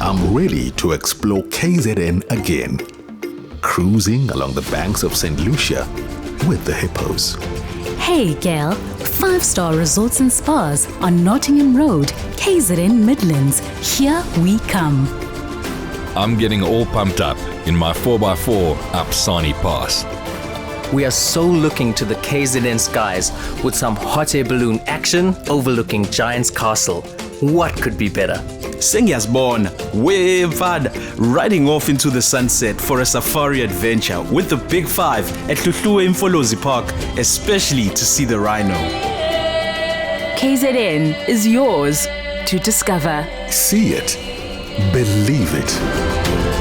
I'm ready to explore KZN again. Cruising along the banks of St. Lucia with the hippos. Hey Gail, 5-star resorts and spas on Nottingham Road, KZN Midlands. Here we come. I'm getting all pumped up in my 4x4 up Sani Pass. We are so looking to the KZN skies with some hot air balloon action overlooking Giant's Castle. What could be better? Sengiyazibona, waved, riding off into the sunset for a safari adventure with the Big Five at Hluhluwe Mfolozi Park, especially to see the rhino. KZN is yours to discover. See it. Believe it.